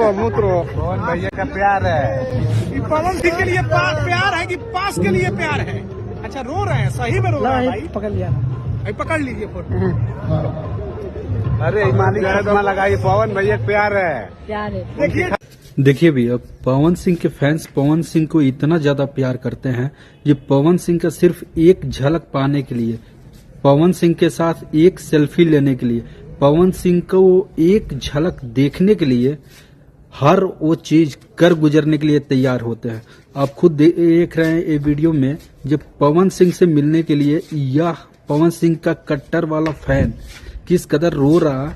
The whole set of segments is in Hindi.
पवन भैया का प्यार है। पवन सिंह के लिए प्यार है कि पास के लिए प्यार है? अच्छा, रो रहे हैं, सही में रो रहे हैं भाई? पकड़ लिया, पकड़ लीजिए फोटो। अरे मालिक चश्मा लगाइए, पवन भैया का प्यार है। प्यार है। देखिए भैया, पवन सिंह के फैंस पवन सिंह को इतना ज्यादा प्यार करते हैं, ये पवन सिंह का सिर्फ एक झलक पाने के लिए, पवन सिंह के साथ एक सेल्फी लेने के लिए, पवन सिंह को एक झलक देखने के लिए हर वो चीज कर गुजरने के लिए तैयार होते हैं। आप खुद देख रहे हैं ये वीडियो में, जब पवन सिंह से मिलने के लिए यह पवन सिंह का कट्टर वाला फैन किस कदर रो रहा,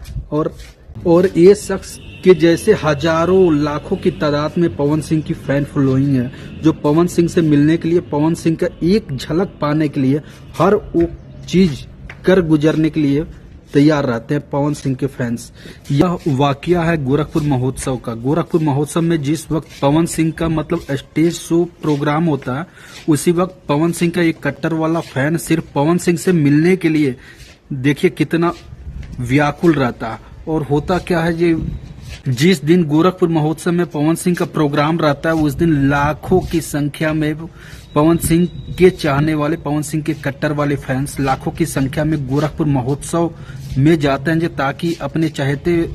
और ये शख्स के जैसे हजारों लाखों की तादाद में पवन सिंह की फैन फॉलोइंग है, जो पवन सिंह से मिलने के लिए, पवन सिंह का एक झलक पाने के लिए हर वो चीज कर गुजरने के लिए तैयार रहते हैं पवन सिंह के फैंस। यह वाकया है गोरखपुर महोत्सव का। गोरखपुर महोत्सव में जिस वक्त पवन सिंह का मतलब स्टेज शो प्रोग्राम होता है, उसी वक्त पवन सिंह का एक कट्टर वाला फैन सिर्फ पवन सिंह से मिलने के लिए देखिए कितना व्याकुल रहता है। और होता क्या है, ये जिस दिन गोरखपुर महोत्सव में पवन सिंह का प्रोग्राम रहता है, उस दिन लाखों की संख्या में पवन सिंह के चाहने वाले, पवन सिंह के कट्टर वाले फैंस लाखों की संख्या में गोरखपुर महोत्सव में जाते हैं, ताकि अपने चाहते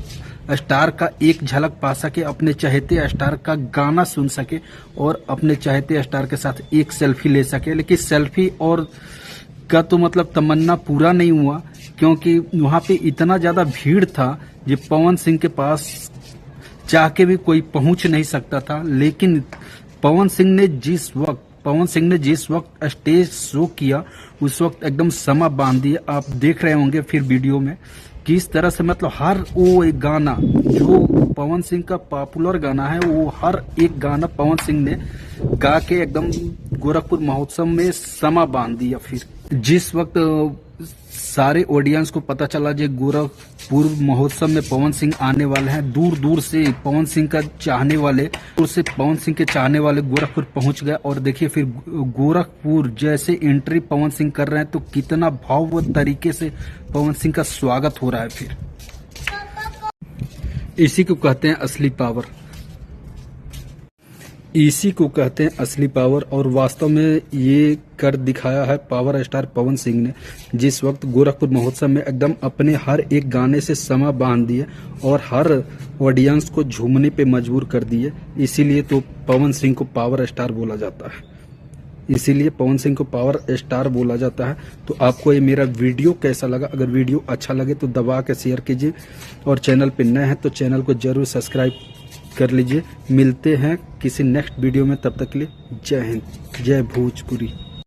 स्टार का एक झलक पा सके, अपने चाहते स्टार का गाना सुन सके और अपने चाहते स्टार के साथ एक सेल्फी ले सके। लेकिन सेल्फी और का तो मतलब तमन्ना पूरा नहीं हुआ, क्योंकि वहां पे इतना ज्यादा भीड़ था जो पवन सिंह के पास चाह के भी कोई पहुंच नहीं सकता था। लेकिन पवन सिंह ने जिस वक्त स्टेज शो किया, उस वक्त एकदम समा बांध दिया। आप देख रहे होंगे फिर वीडियो में किस तरह से मतलब हर वो एक गाना जो पवन सिंह का पॉपुलर गाना है, वो हर एक गाना पवन सिंह ने गा के एकदम गोरखपुर महोत्सव में समा बांध दिया। फिर जिस वक्त सारे ऑडियंस को पता चला कि गोरखपुर महोत्सव में पवन सिंह आने वाले हैं, दूर दूर से पवन सिंह का चाहने वाले, पवन सिंह के चाहने वाले गोरखपुर पहुंच गए। और देखिए फिर गोरखपुर जैसे एंट्री पवन सिंह कर रहे हैं, तो कितना भाववत तरीके से पवन सिंह का स्वागत हो रहा है। फिर इसी को कहते हैं असली पावर, इसी को कहते हैं असली पावर। और वास्तव में ये कर दिखाया है पावर स्टार पवन सिंह ने, जिस वक्त गोरखपुर महोत्सव में एकदम अपने हर एक गाने से समा बांध दिए और हर ऑडियंस को झूमने पे मजबूर कर दिए। इसीलिए तो पवन सिंह को पावर स्टार बोला जाता है, इसीलिए पवन सिंह को पावर स्टार बोला जाता है। तो आपको ये मेरा वीडियो कैसा लगा? अगर वीडियो अच्छा लगे तो दबा के शेयर कीजिए, और चैनल पे नए हैं तो चैनल को जरूर सब्सक्राइब कर लीजिए। मिलते हैं किसी नेक्स्ट वीडियो में, तब तक के लिए जय हिंद, जय भोजपुरी।